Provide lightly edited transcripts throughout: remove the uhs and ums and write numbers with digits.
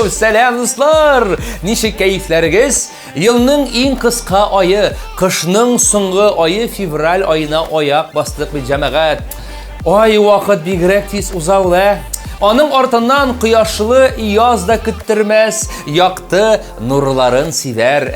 Сәлам дуслар! Ничек кәефләрегез? Елның иң кыска айы, кышның соңгы айы февраль айына аяк бастык бит җәмәгать. Ай вакыт бигрәк тиз уза ул. Аның артыннан кояшлы яз да көттермәс, якты нурларын сибәр.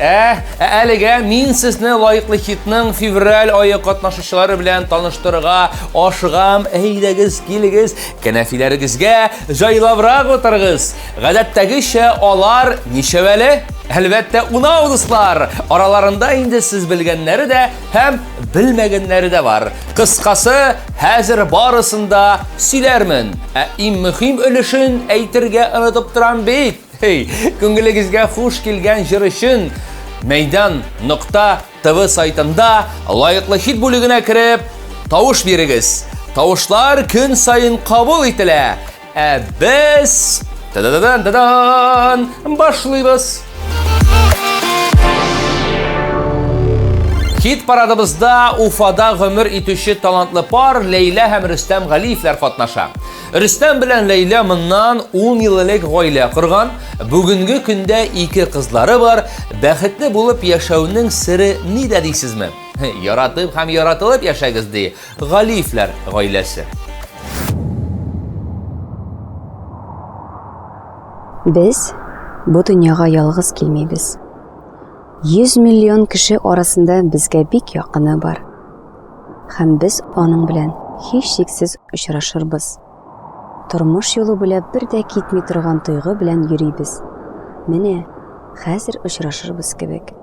Әлегә мин сезне лайыклы хитның февраль айы катнашучылары белән таныштырырга ашыгам. Әйдәгез, килегез, кәнәфиләрегезгә җайлабрак утырыгыз. Гадәттәгечә алар ничәвәле? Әлбәттә, унау дуслар. Араларында инде сез белгәннәре дә һәм белмәгәннәре дә бар. Кыскасы, хәзер барысында сөйләрмен. Иң мөһим өлешен әйтергә онытып торам бит. Күңелегезгә хуш килгән җыр өчен Мәйдан.тв сайтында лайыклы хит бүлегенә кереп, тавыш бирегез. Тавышлар көн сайын кабул ителә. Без башлыйбыз. Хит парадыбызда Уфада гомер итүче талантлы пар Ләйлә һәм Рөстәм Галиевләр катнаша. Рөстәм белән Ләйлә моннан 10 ел элек гаилә корган. Бүгенге көндә 2 кызлары бар. Бәхетле булып яшәүнең сире нидә дисезме? Яратып һәм яратылып яшәгез ди Галиевләр гаиләсе. Без бу дөньяга ялгыз килмибез. 100 миллион кеше арасында безгә бик якыны бар. Һәм без аның белән һичшиксез очрашырбыз. Тормыш юлы буйлап бер дә китми торган тойгы белән йөрибез. Менә хәзер очрашырбыз кебек.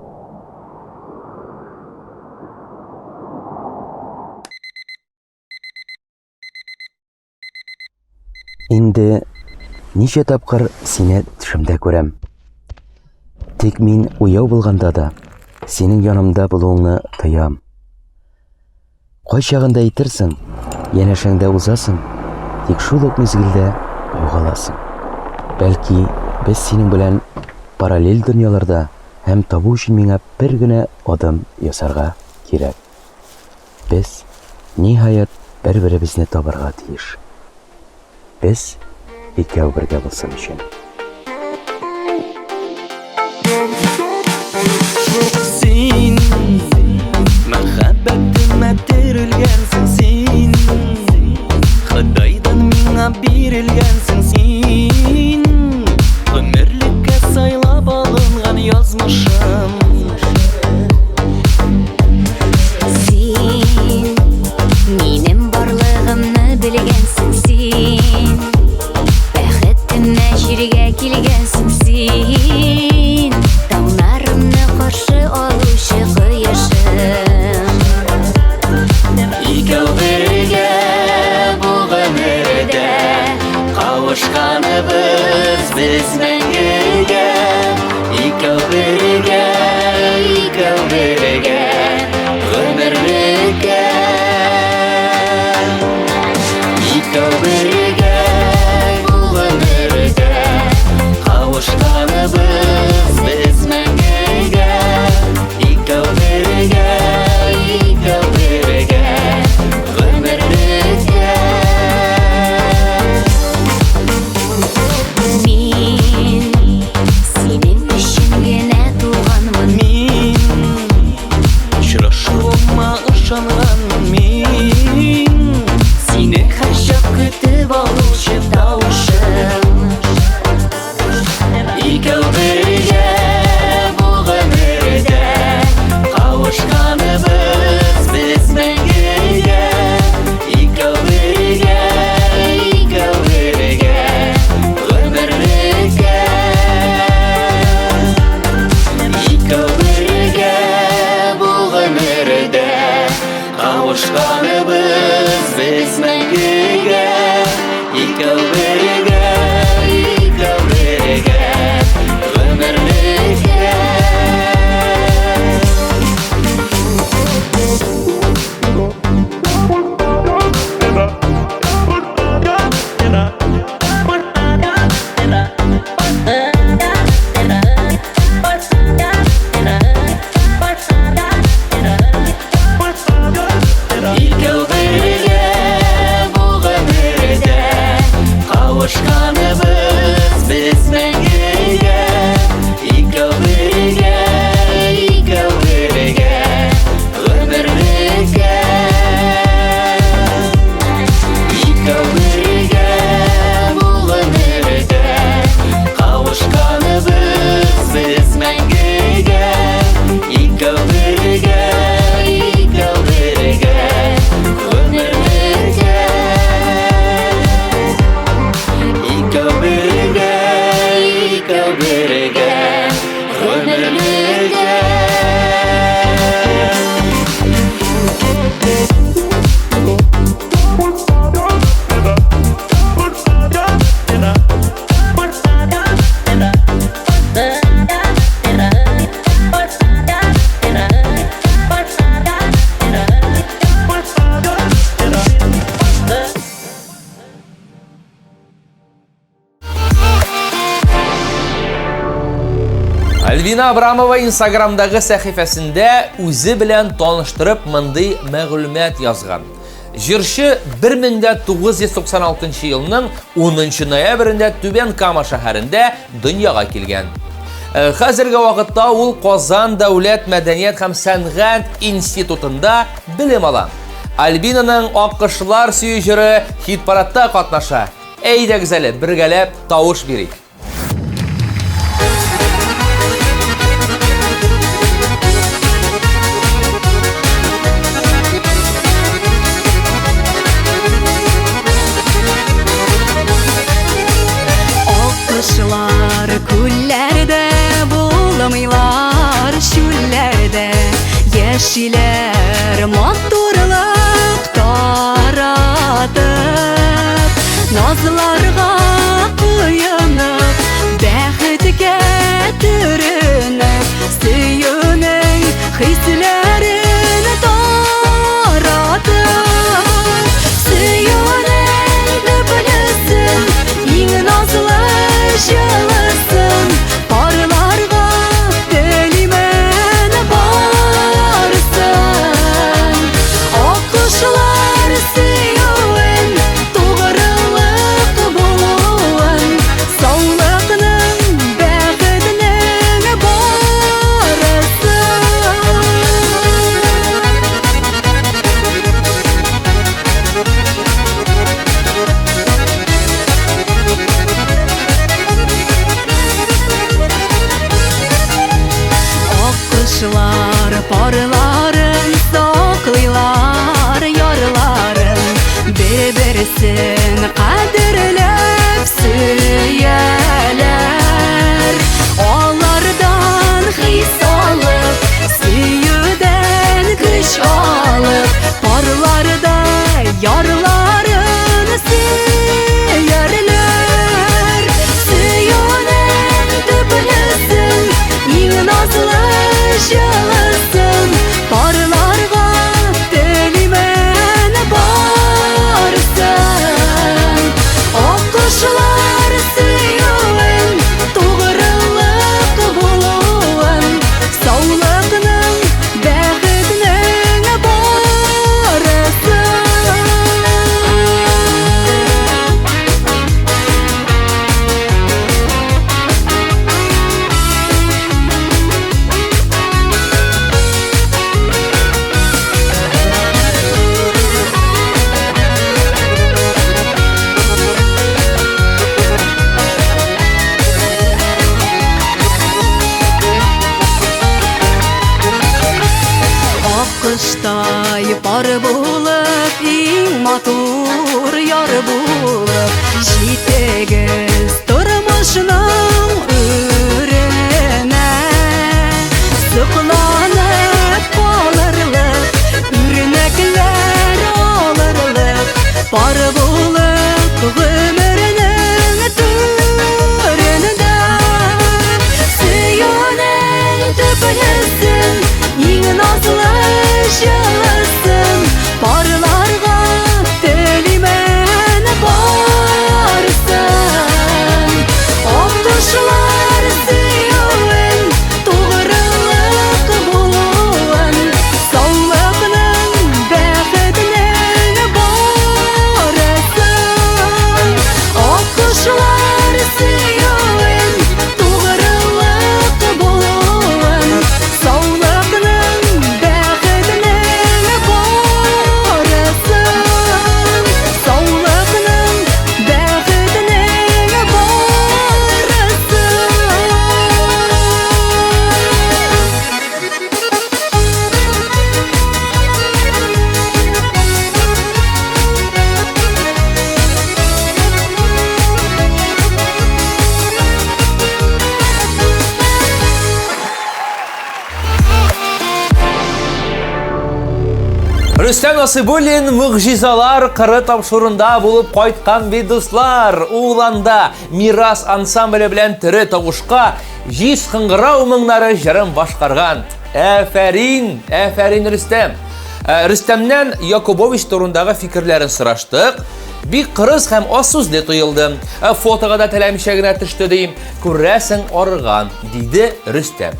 Инде ничә тапкыр сине төшемдә күрәм. Тик мин уяу булганда да синең янымда булуыңны тоям. Кайчагында әйтерсең, янәшәңдә узасың, тик шул ук мизгелдә югаласың. Бәлки, без синең белән параллель дөньяларда һәм табу өчен миңа бер генә адым ясарга кирәк. Без ниһаять бер-беребезне табарга тиеш. Без икәү бергә булсын өчен. Син мәхәббәтемә терелгәнсең син, Ходайдан миңа бирелгәнсең син, гомерлеккә сайлап алынган язмышым. Син минем барлыгымны белгәнсең син, бәхетемә җиргә килгәнсең син, таңнарымны каршы алучы кояшым. Икәү бергә бу гомердә кавышканыбыз без мәңгегә. Икәү бергә гомерлеккә. Икәү бергә бу гомердә кавышканыбыз без мәңгегә. Икәү бергә гомерлеккә. Мин синең өчен генә туганмын. Мин очрашуыма ышанганмын. Мин сине һәрчак көтеп алучы тавышым. Икәү бергә бу гомердә кавышканыбыз без мәңгегә. Икәү бергә гомерлеккә. Икәү бергә бу гомердә кавышканыбыз без мәңгегә. Икәү бергә гомерлеккә. Икәү бергә Альбина Абрамова Инстаграмдагы сәхифәсендә үзе белән таныштырып мондый мәгълүмат язган. Җырчы 1996 елның 10 ноябрендә Түбән Кама шәһәрендә дөньяга килгән. Хәзерге вакытта ул Казан дәүләт мәдәният һәм сәнгать институтында белем ала. Альбинаның аккышлар сөю җыры хит-парадта катнаша. Әйдәгез әле бергәләп тавыш бирик. Аккышлар күлләрдә булмыйлар, шүлләрдә яшиләр матурлык таратып, назларга куенып, бәхеткә төренеп, сөюнең хисләрен таратып, сөюнеңне беләсен, иң назлы җылысын, парларга телимен барсын. Аккышлар сөюен, тугрылык булуын, саулыкның, бәхетнең барысын. Аккышлар парларын саклыйлар, ярларын бер-берсен кадерләп сөяләр. Алардан хис алып, сөюдән көч алып, парларда ярларын сөярләр. Сөюнең төплесен, иң назлы җылысын, парларга телимен барсын. Аккышлар сөюен, тугрылык булуын, саулыкның, бәхетнең барысын. Аккыштай пар булып, иң матур яр булып, җитегез тормышның үренә. Сокланып калырлык, үрнәкләр алырлык, пар булып гомернең түрендә. Сөюнең төплесен, иң назлы җылысын, парларга телимен барсын. Аккышлар сөюен, тугрылык булуын, саулыкның, бәхетнең барысын. Аккышлар сөюен, тугрылык булуын, саулыкның, бәхетнең барысын. Саулыкның, бәхетнең барысын. Рөстәм Насыйбуллин мөгъҗизалар кыры тапшырында булып кайткан бит дуслар. Ул анда Мирас ансамбле белән тере тавышка җиз кыңгырау моңнары җырын башкарган. Афәрин, афәрин Рөстәм. Рөстәмнән Якубович турындагы фикерләрен сораштык. бик кырыс һәм ассүзле тоелды. Фотога да теләмичә генә төште дим. Күрәсең арыган, диде Рөстәм.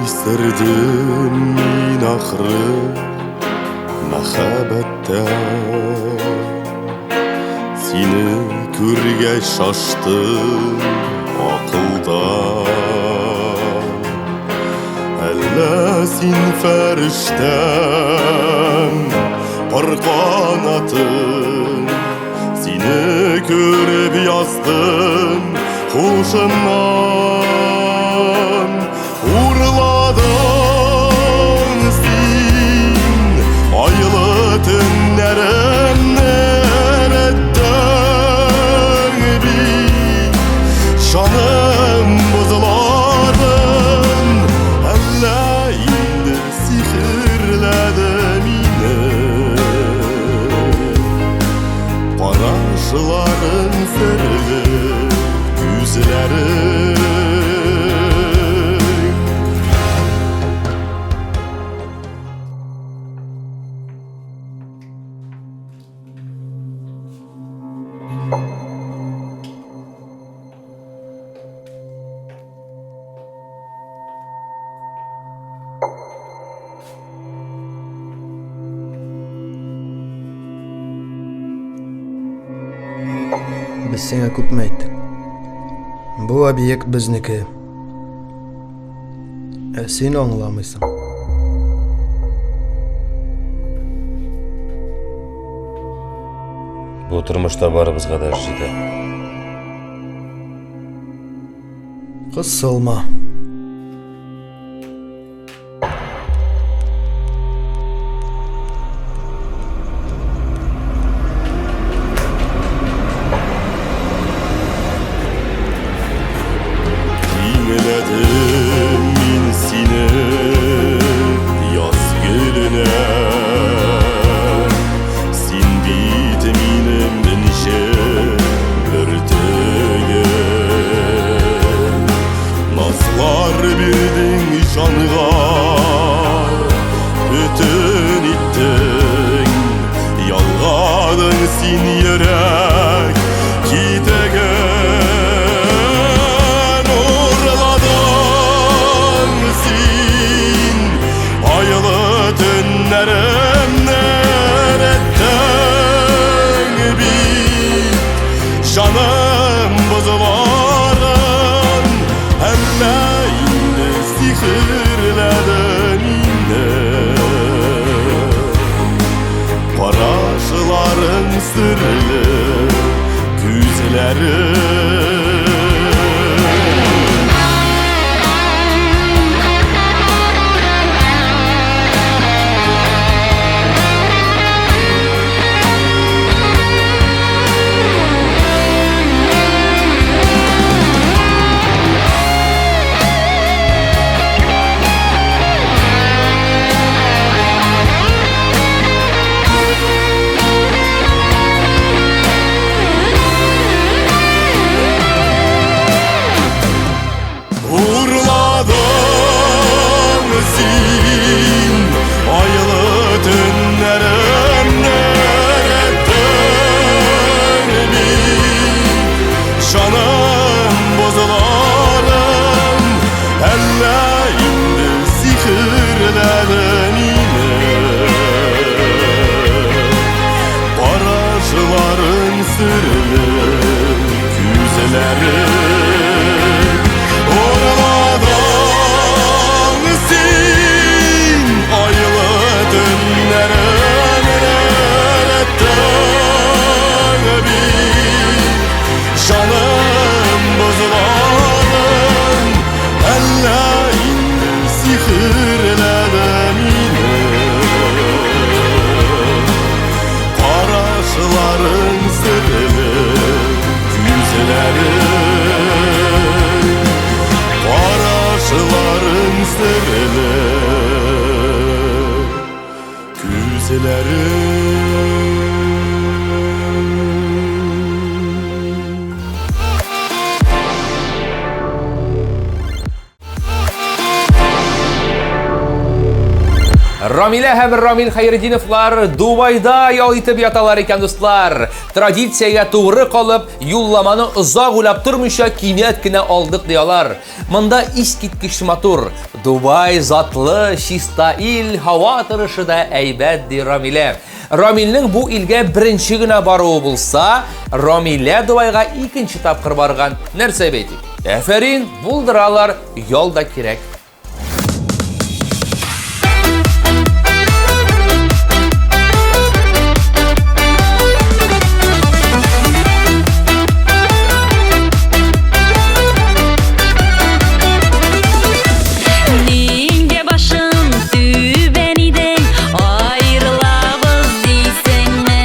Исердім мен ақыры махаббаттан, сені көргәч шаштым ақылдан. Әллә син фәрештәм, пар қанатым, сені көріп яздым хушымнан. Урладың син айлы түннәрімне, рәттің бит жаным бұзылардың. Әллә инде сихірләді мине қарашыларың сірлі күзләрің. Biz senga ko'pmi aytdik? Bu obyekt bizniki. Sen anglamaysan. Bu turmuşda barımızga da jidi. Qısılma. Dinledim min seni yaz gülüne, sin bit minim dinşe örtüge. Nazlar birdin şanğa bütün ittin, yalgadın sin yürek kitege. Canım buzlarım, hələ indi sihirlədim indi. Paraşıların sırlı güzləri. Рамилә һәм Рамил Хәйретдиновлар Дубайда ял итеп яталар икән, дуслар. Традициягә тугры калып, юлламаны озак уйлап тормыйча кинәт кенә алдык диялар. Монда искиткеч матур, Дубай затлы, чиста ил, һава торышы да әйбәт ди Рамилә. Рамилнең бу илгә беренче генә баруы булса, Рамилә Дубайга икенче тапкыр барган. Нәрсә әйтик? Әфәрин, булдыралар, ял да кирәк. Нинге башың түбән идең, айрылабыз дисеңме?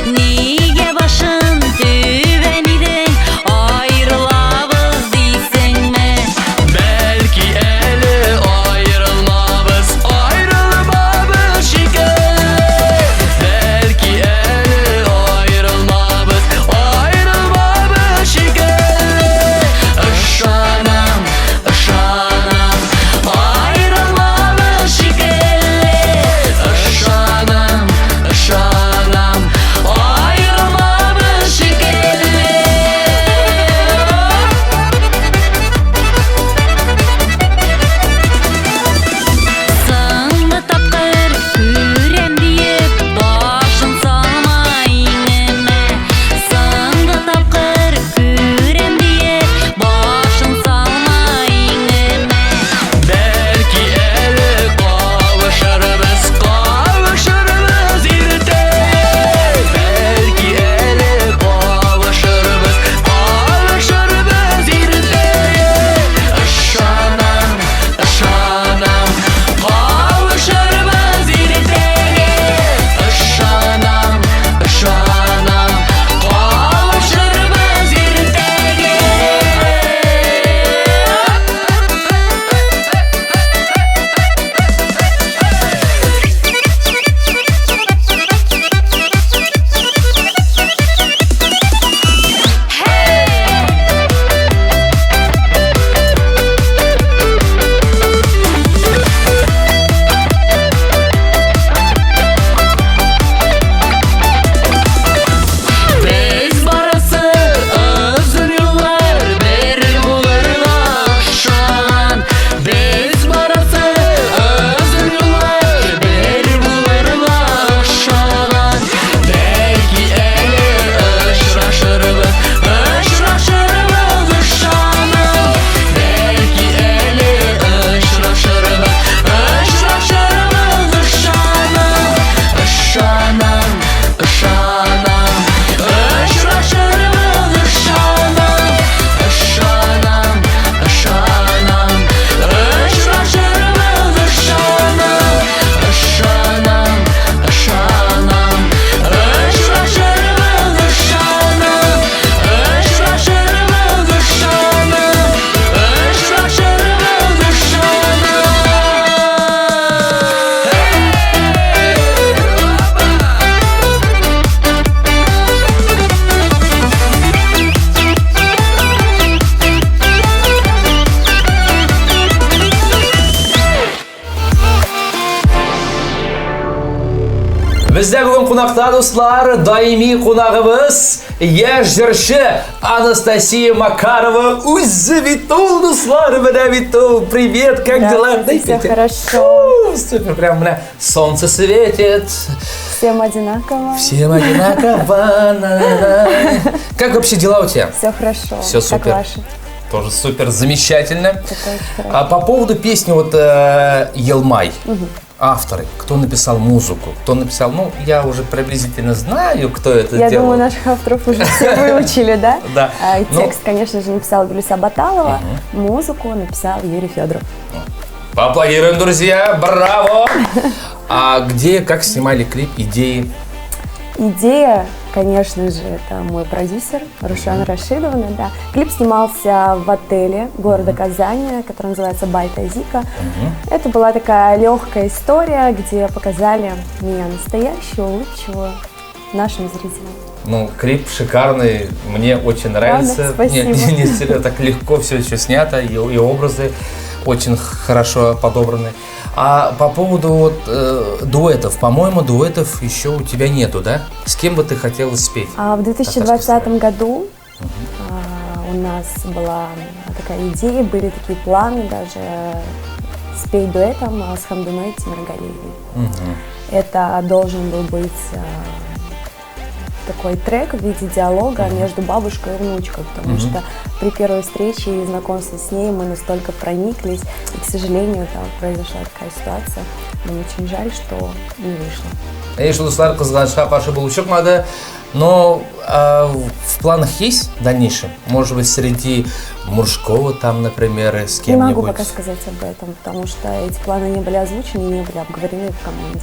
Нигә башың түбән идең, айрылабыз дисеңме? Бәлки әле айрылмабыз, айрылмабыз шикелле. Бәлки әле айрылмабыз, айрылмабыз шикелле. Ышанам, ышанам, айрылмабыз шикелле. Ышанам, ышанам, айрылмабыз шикелле. Соңгы тапкыр күрәм диеп, башын салма иңемә. Соңгы тапкыр күрәм диеп, башын салма иңемә. Бәлки әле кавышырбыз, кавышырбыз иртә. Бәлки әле кавышырбыз, кавышырбыз иртә. Ышанам, ышанам, кавышырбыз иртәгә. Ышанам, ышанам, кавышырбыз иртәгә. Biz barası özür yollar, bir bulurla aşağıdan. Biz barası özür yollar, bir bulurla aşağıdan. Belki eli ışraşırбыз, ışraşırбыз ışanam. Belki eli ışraşırбыз, ışraşırбız ışanam. Ышанам, ышанам, ышрашырбыз ышанам. Ышанам, ышанам, ышрашырбыз ышанам. Ышанам, ышанам, ышрашырбыз ышанам. Ышрашырбыз ышанам, ышрашырбыз ышанам. Бездә бүген кунакта, дуслар, даими кунагыбыз яшь җырчы Анастасия Макарова. Үзе бит ул, дуслар, менә бит ул. Привет, как дела? Все хорошо. Супер, прям менә солнце светит. Всем одинаково. Всем одинаково. На-на-на. Как вообще дела у тебя? Все хорошо. Всё Как супер. ваши? Тоже супер, замечательно. Это очень хорошо. А по поводу песни вот Елмай. Авторы, кто написал музыку, кто написал, ну, я уже приблизительно знаю, кто это Я делал. думаю, наших авторов уже все выучили, да? Да. Ну, Текст, конечно же, написала Гулиса Баталова, музыку написал Юрий Федоров. поаплодируем, друзья, браво! А где, как снимали клип, идеи? Идея конечно же, это мой продюсер Рушана Рашидовна, да. Клип снимался в отеле города Казани, который называется Байта Зика. Это была такая легкая история, где показали меня настоящую, улыбчивую нашим зрителям. Ну, клип шикарный, мне очень нравится. Спасибо. Не зря так легко все еще снято, и образы очень хорошо подобраны. А по поводу вот, дуэтов, по-моему, дуэтов еще у тебя нету, да? С кем бы ты хотела спеть? В 2020 году у нас была такая идея, были такие планы даже спеть дуэтом с Хамдуной Тимиргалиевой. Это должен был быть такой трек в виде диалога между бабушкой и внучкой, потому что при первой встрече и знакомстве с ней мы настолько прониклись, и, к сожалению, там произошла такая ситуация. Мне очень жаль, что не вышло. Достлар, қызғанышқа қарсы болу шықмады, но в планах есть в дальнейшем? Может быть, среди мужского там, например, с Не кем-нибудь? могу пока сказать об этом, потому что эти планы не были озвучены, не были обговорены в команде.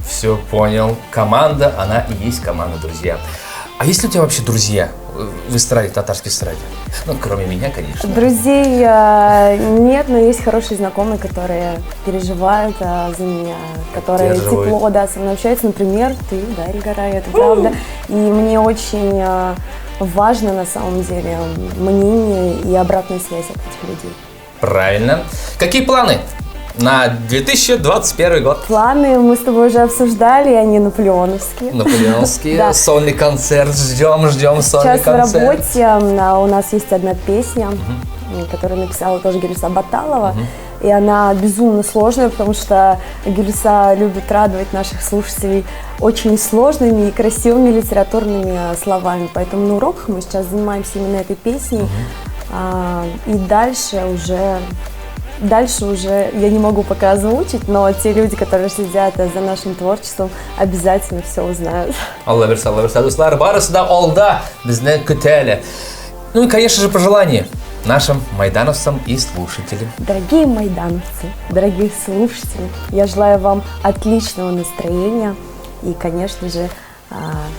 Все понял. Команда, она и есть команда, друзья. А есть ли у тебя вообще друзья в эстраде, татарской эстраде? Ну, кроме меня, конечно. Друзей нет, но есть хорошие знакомые, которые переживают за меня, которые Поддерживают. тепло, да, со мной общаются. Например, ты, Дарья Гарай, это правда. И мне очень важно, на самом деле, мнение и обратная связь от этих людей. Правильно. Какие планы на 2021 год? Планы мы с тобой уже обсуждали, и они наполеоновские. Наполеонские, Да. сольный концерт, ждем сольный Сейчас в концерт. работе у нас есть одна песня, которую написала тоже Гюльса Баталова. И она безумно сложная, потому что Гюльса любит радовать наших слушателей очень сложными и красивыми литературными словами. Поэтому на уроках мы сейчас занимаемся именно этой песней. И дальше уже я не могу пока озвучить, но те люди, которые следят за нашим творчеством, обязательно все узнают. Алла берсе, достлар, барысы да алда, бізді күтәлі. Ну и, конечно же, пожелания нашим майдановцам и слушателям. Дорогие майдановцы, дорогие слушатели, я желаю вам отличного настроения и, конечно же,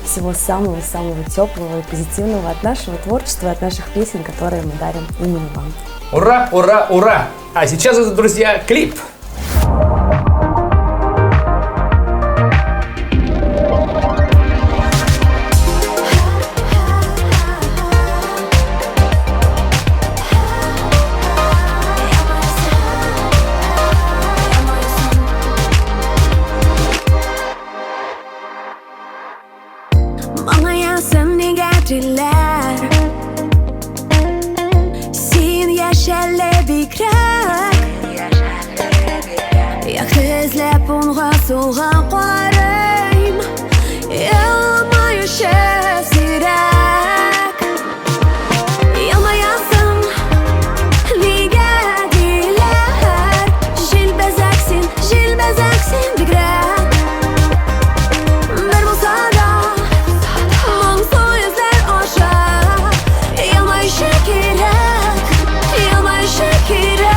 всего самого-самого теплого и позитивного от нашего творчества, от наших песен, которые мы дарим именно вам. Ура, ура, ура! А сейчас, друзья, клип! Bana yazsın nigardiler Sin yaşelle bikrak Yakızlep unğa soğan qarayım Yılmayı şefzirak Yılmayasın nigardiler Jilbezaksin bikrak Bir musada Monsu yüzler aşağı Yılmayı şekirak Yılmayı şekirak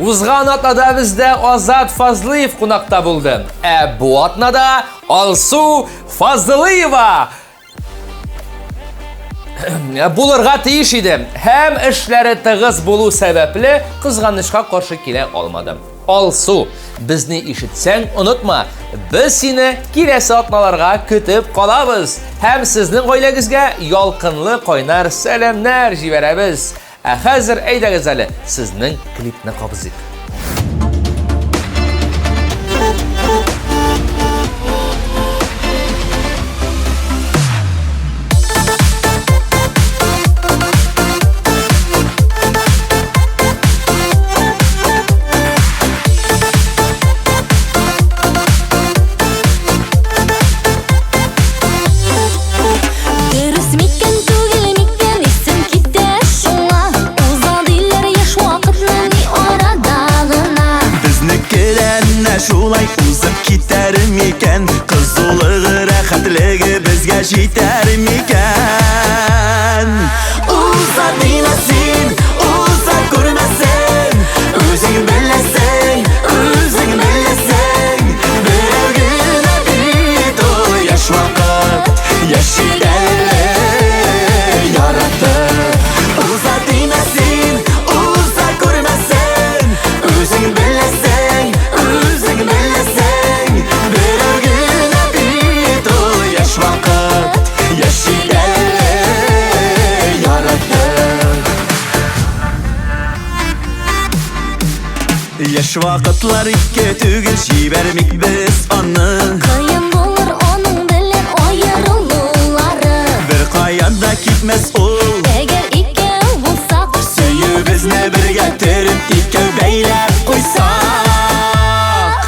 Узган атнада бездә Азат Фазлыев кунакта булды. Бу атнада Алсу Фазлыева булырга тиеш иде. Һәм эшләре тыгыз булу сәбәпле кызганычка каршы килә алмады. Алсу, безне ишетсәң, унутма, без сине киләсе атналарга көтеп калабыз. Һәм сезнең гаиләгезгә ялкынлы кайнар сәламнар җибәрәбез. Хәзер әйдәгез әле, сезнең клипны кабызыйк. Шулай узып китәр микән, кызулыгы, рәхәтлеге безгә җитәр микән? Уза димәсен, уза күрмәсен, үзең беләсең, берәү генә бит ул яшь вакыт, яши әле яратып. Уза димәсен, уза күрмәсен, үзең беләсең, берәү генә бит ул яшь вакыт, яши әле яратып. Яшь вакытлар ике түгел, җибәрмик без аны. Кыен булыр аның белән аерылулары. Бер каян да китмәс ул. Әгәр икәү булсак, Сөюбезне бергә төреп, икәү бәйләп куйсак.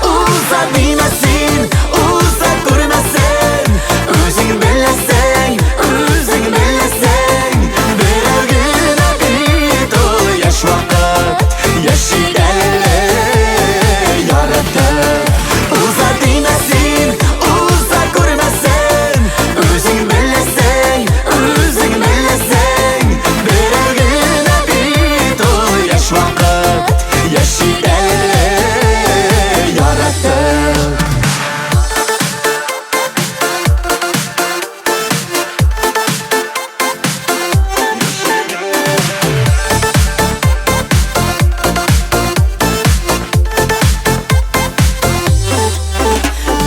Уза димәсен, уза күрмәсен, үзең беләсең, берәү генә бит ул яшь вакыт, яши әле яратып. Уза димәсен, уза күрмәсен, үзең беләсең, берәү генә бит ул яшь вакыт, яши әле яратып.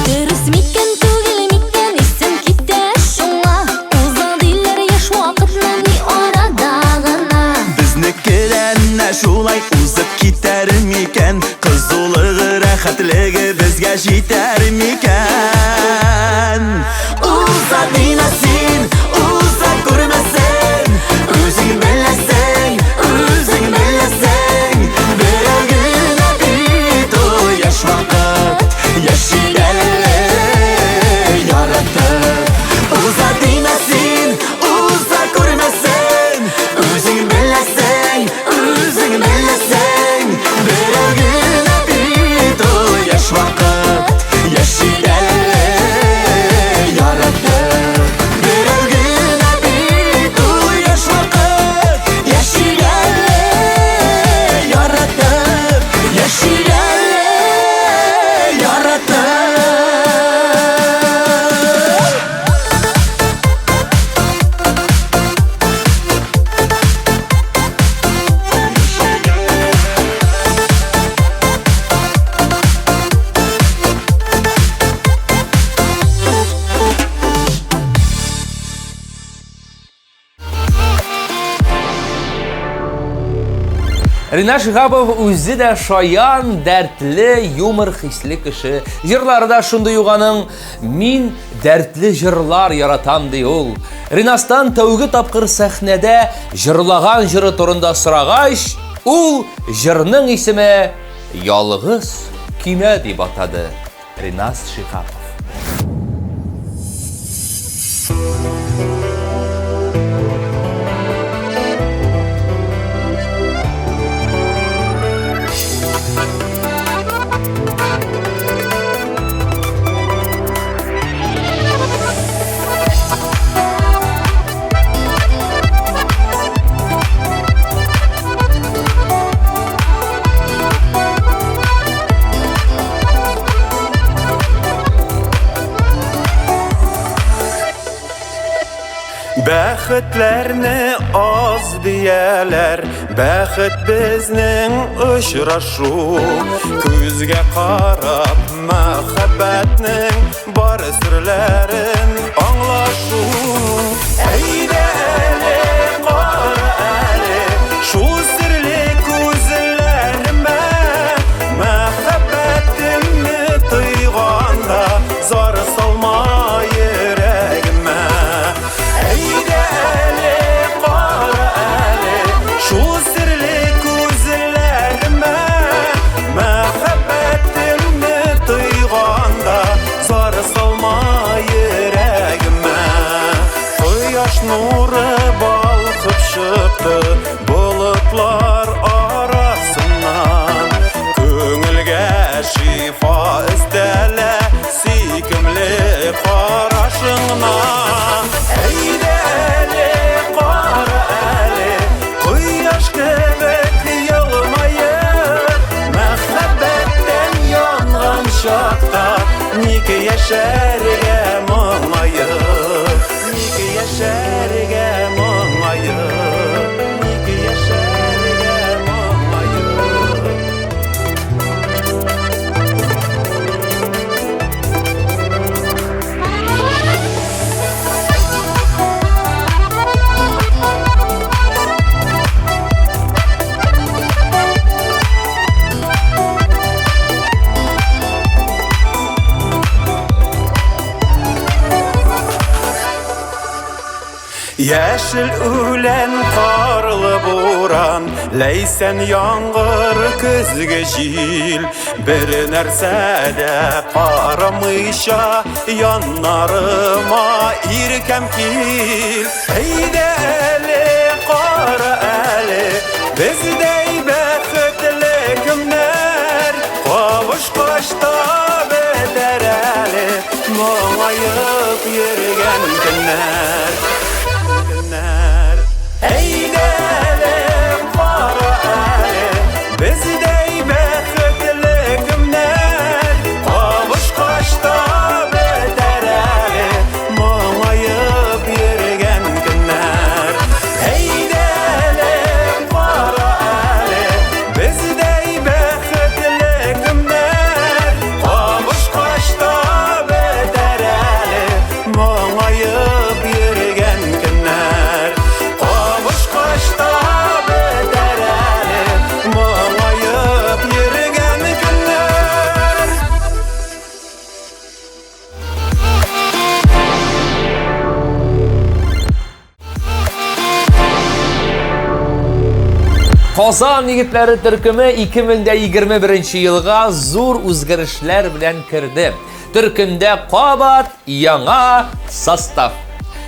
дөрес микән, түгел микән, исем китә шуңа. Уза диләр яшь вакытның ни арада гына. Безнекелән шулай узып китәр микән, кызулыгы, рәхәтлеге безгә җитәр микән? Уза димәсен, уза күрмәсен, үзең беләсең, берәү генә бит ул яшь вакыт, яши әле яратып. Уза димәсен, уза күрмәсен, үзең беләсең, берәү генә бит ул яшь вакыт, яши әле яратып. Берәү генә бит ул яшь вакыт, яши әле яратып, яши әле яратып. Ринаш Шихапов үзе дә шаян, дәртле, юмор хисле кеше. Җырлары да шундый юганың, мин дәртле җырлар яратам ди ул. Ринастан тәүге тапкыр сәхнәдә җырлаган җыры турында сорагач, ул җырның исеме Ялгыз көймә дип атады. Ринас Шихапов. Бәхетләрне аз дияләр, бәхет безнең очрашу. Күзгә карап мәхәббәтнең бар серләрен аңлашу. Әйдә әле, кара әле, шул серле күзләремә, мәхәббәтемне тойганда зар салма йөрәгемә. Әйдә әле, кара әле, шул серле күзләремә, мәхәббәтемне тойганда зар салма йөрәгемә. Кояш нуры балкып чыкты болытлар арасыннан, күңелгә шифа өстәлә сөйкемле карашыңнан. Әйдә әле, кара әле, кояш кебек елмаеп, мәхәббәттән янган чакта ник яшәргә моңаеп, ник яшәргә моңаеп, ник яшәргә моңаеп. Яшел үлән карлы буран, ләйсән яңгыр көзге җил. Бер нәрсә дә карамыйча яннарыма иркәм кил. Әйдә әле, кара әле, бездәй бәхетле кемнәр, кавышкач та бетәр әле, моңаеп йөргән көннәр. Әйдә әле, кара әле, бездәй бәхетле кемнәр, кавышкач та бетәр әле, моңаеп йөргән көннәр. Әйдә әле, кара әле, бездәй бәхетле кемнәр, кавышкач та бетәр әле, моңаеп йөргән көннәр. Кавышкач та бетәр әле, моңаеп йөргән көннәр. Казан егетләре төркеме 2021 елга зур үзгәрешләр белән керде. Төркемдә кабат яңа состав.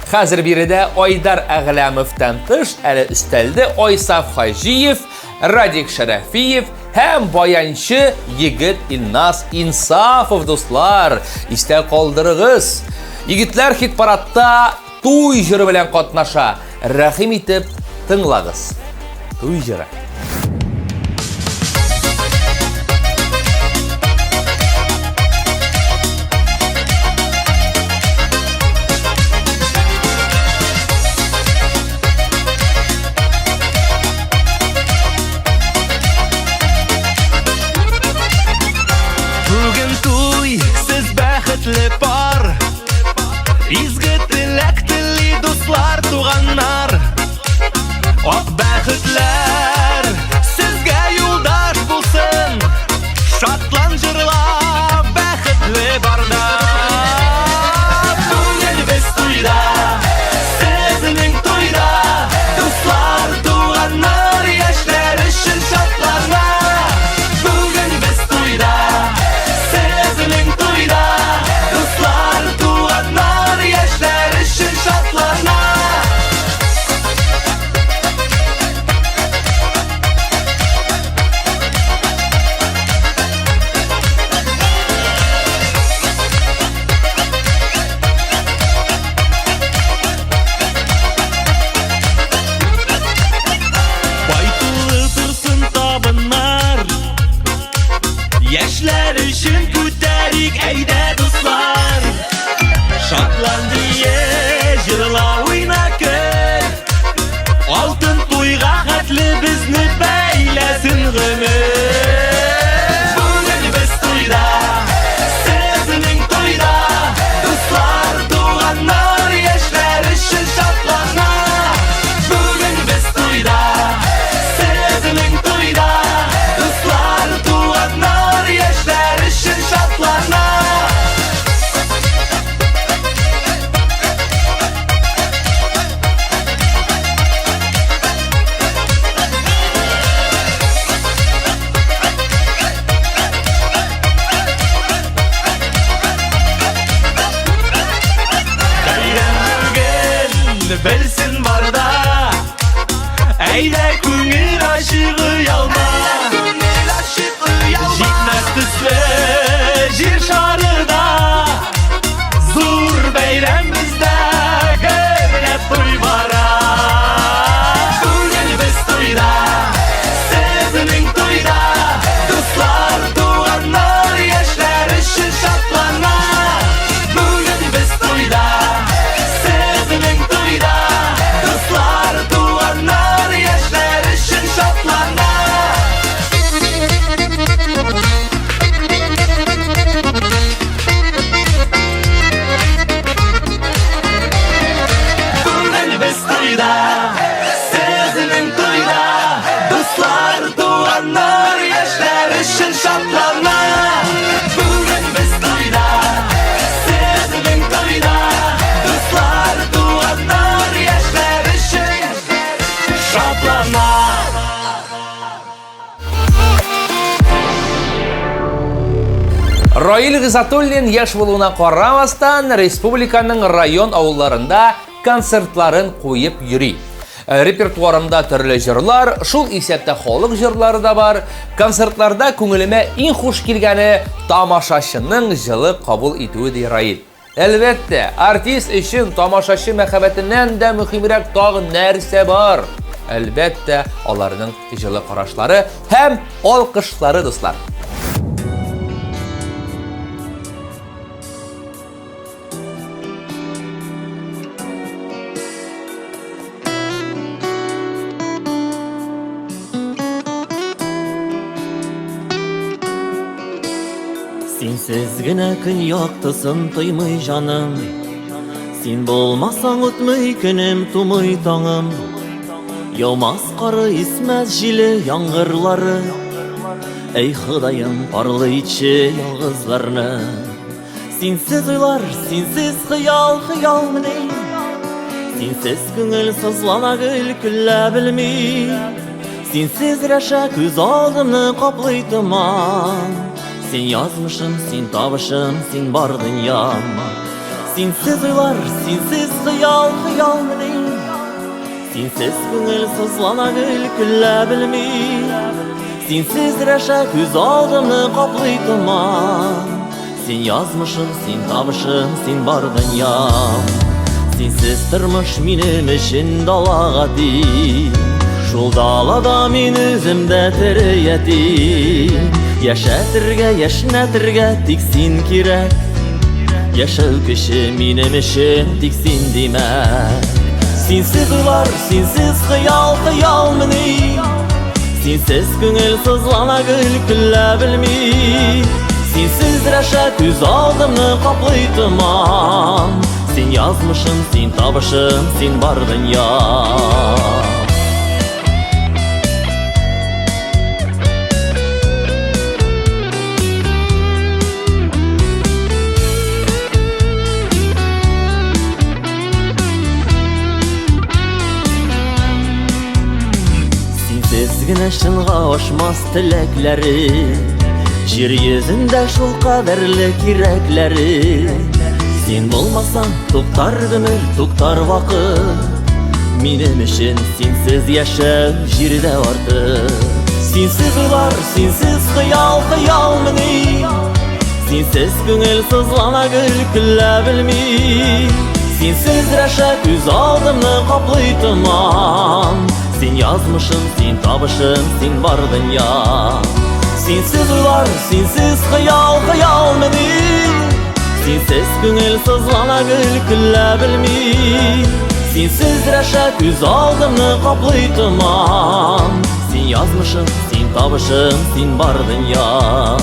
Хәзер биредә Айдар Әгъләмовтан тыш әле өстәлде Айсаф Хаҗиев, Радик Шәрәфиев һәм баянчы егет Илназ Инсафов, дуслар. Истә калдырыгыз. Егетләр хит-парадта туй җыры белән катнаша. Рәхим итеп тыңлагыз. Туй җыры. Бүген туй, сез бәхетле пар, изге теләк тели дуслар, туганнар. Ак бәхетләр Білсін барда Әйдә күңіл ашығы ялма Житмәс төсле жер шарыда Зур бәйрәм бездә гөрләп туй бара Бүген без туйда Сезнең туйда Дуслар, туганнар, яшьләр өчен шатлана Бүген без туйда Сезнең туйда Дуслар, туганнар, яшьләр өчен шатлана Бүген без туйда Сезнең туйда Дуслар, туганнар, яшьләр өчен шатлана Бүген без туйда Сезнең туйда Дуслар, туганнар, яшьләр өчен шатлана Раил Гизатуллин яшь булуына карамастан республиканың район авылларында концертларын куеп йөри. Репертуарында төрле җырлар, шул исәптә халык җырлары да бар. Концертларда күңелемә иң хуш килгәне тамашачының җылы кабул итүе ди Раил. Әлбәттә, артист өчен тамашачы мәхәббәтеннән дә мөһимрәк тагы нәрсә бар? Әлбәттә, аларның җылы карашлары һәм алкышлары, дуслар. Синсез генә көн яктысын тоймый җаным Син булмасаң үтмей көнем тумый таңым Яумас кары исмәс җиле яңгырлары Әй Ходаем парлый итче ялгызларны Синсез уйлар, синсез хыял, хыялмыни Синсез күңел сызлана гөл көллә белми Синсез рәшә күз алдымны каплый томан Син язмышым, син табышым, син бар дөньям Синсез уйлар, синсез хыял, хыялмыни Синсез күңел сызлана гөл көллә белми Синсез рәшә күз алдымны каплый томан Син язмышым, син табышым, син бар дөньям Синсез тормыш минем өчен далага ди Шул далада мин үземдә тере ятим Яшәтергә, яшнәтергә тик син кирәк Яшәү кеше минем өчен тик син димәк Синсез уйлар, синсез хыял, хыялмыни Синсез күңел сызлана гөл көллә белми Синсез рәшә күз алдымны каплый томан Син язмышым, син табышым, син бар дөньям Генә шынга ашмас теләкләре Җир йөзендә шул кадерле кирәкләре Син булмасаң туктар гомер, туктар вакыт Минем өчен синсез яшәү җирдә артык Синсез уйлар, синсез хыял, хыялмыни Синсез күңел сызлана гөл көллә белми Синсез рәшә күз алдымны каплый томан Син язмышым, син табышым, син бар дөньям Синсез уйлар, синсез хыял, хыялмыни Синсез күңел сызлана гөл көллә белми Синсез рәшә күз алдымны каплый томан Син язмышым, син табышым, син бар дөньям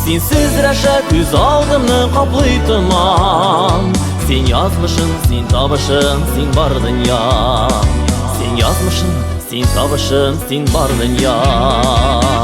Синсез рәшә күз алдымны каплый томан Син язмышым, син табышым, син бар дөньям Син язмышым, син табышым, син бар дөньям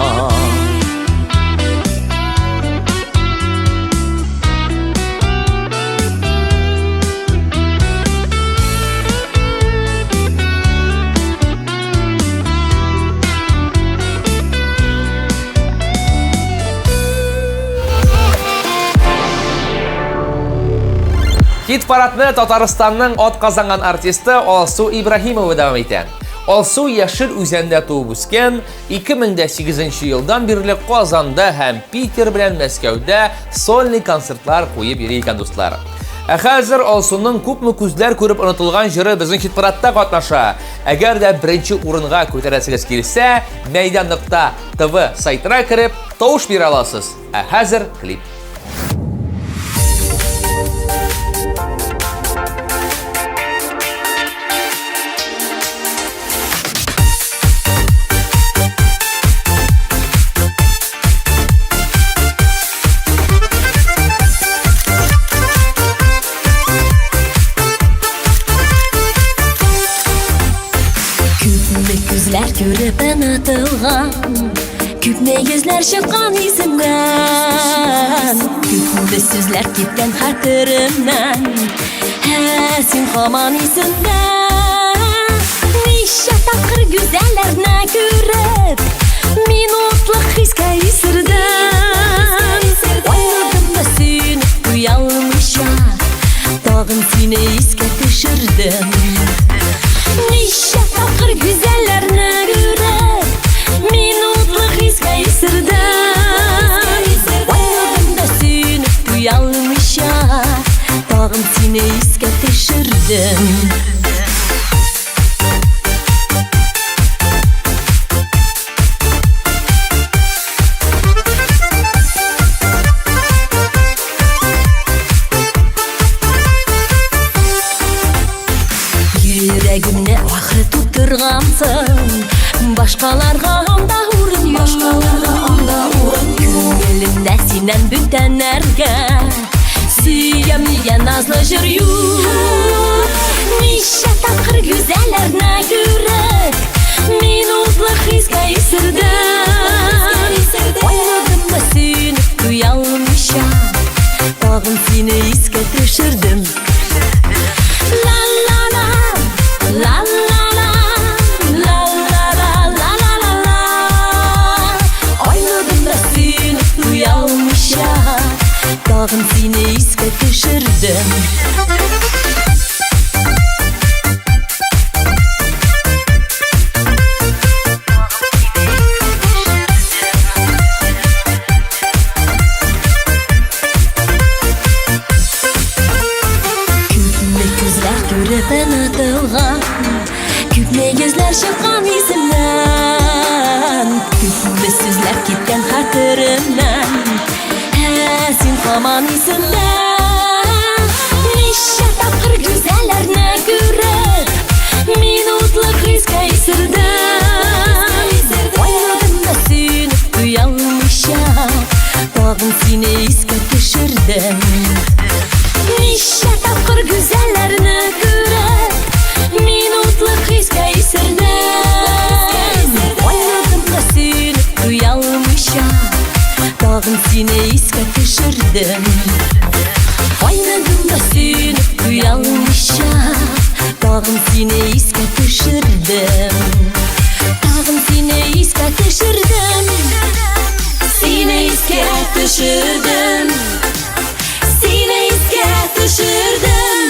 Хит-парадны Татарстанның атказанган артисты Алсу Ибраһимова дәвам итә. Алсу Яшел үзәндә туып үскән, 2008 елдан бирле Казанда һәм Питер белән Мәскәүдә сольный концертлар куеп йөри икән дуслар. Хәзер Алсуның күпме күзләр күреп онытылган җыры безнең хит-парадта катнаша. Әгәр дә беренче урынга күтәрәсегез килсә, Мәйдан.тв сайтына кереп тавыш бирә аласыз. Хәзер клип. Күзләр күреп онытылган, күпме йөзләр чыккан исемнән, күпме сүзләр киткән хәтеремнән, син һаман исемдә. Ничә тапкыр гүзәлләрне күреп, минутлык хискә исердем. Ойладыммы сине уялмыйча, тагын сине искә төшердем. Ничә тапкыр гүзәлләрне күреп, минутлык хискә исердем. Ойладым да сине уялмыйча, тагын сине искә төшердем. Йөрәгемне ахыр тутыргансың, башкаларга анда урын юк. Күңелемдә синнән бүтәннәргә сөям дигән назлы җыр юк. Ничә тапкыр гүзәлләрне күреп, минутлык хискә исердем. Ойладыммы сине уялмыйча, тагын сине искә төшердем. La la la, la la la, la la la, la la la la. Oyladım da seni uyanmışa, tagın seni iske düşürdüm. Unutulgan, küpme gözler çıkan isimden, küpme sözler gitken hatırımdan, sin kaman isimden. Nişe tapkır güzellerine görüp, minutluk hizke isirden. Oynadım da seni uyanmışa, tağın seni iske düşürdüm. Nişe tapkır güzellerine görüp, minutluk hizke isirden. Oynadım da seni uyanmışa, tağın seni iske düşürdüm. Oynadım da seni uyanmışa, tağın seni iske düşürdüm. Tağın seni iske düşürdüm. Seni iske düşürdüm. Seni iske düşürdüm.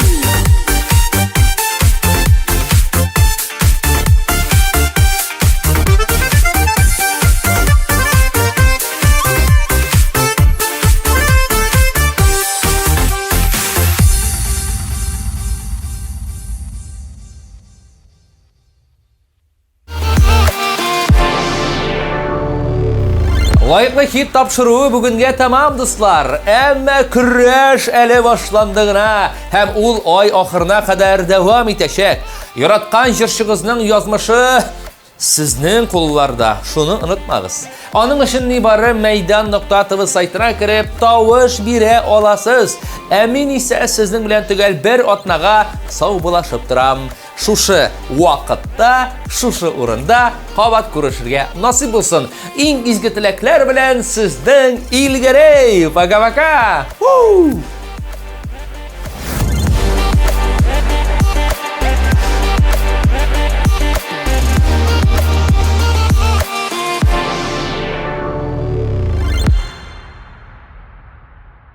Лайыклы хит тапшыруы бүгенгә тамам дуслар. Әмма көрәш әле башланды гына һәм ул ай ахырына кадәр дәвам итәчәк. Яраткан җырчыгызның язмышы сезнең кулларда. Шуны онытмагыз. Аның өчен нибары Мәйдан.тв сайтына кереп тавыш бирә аласыз. Мин исә сезнең белән төгәл бер атнага сау булашып торам. Шушы вакытта, шушы урында кабат күрешергә насип булсын. Иң изге теләкләр белән сезнең Илгәрәй. Пока-пока.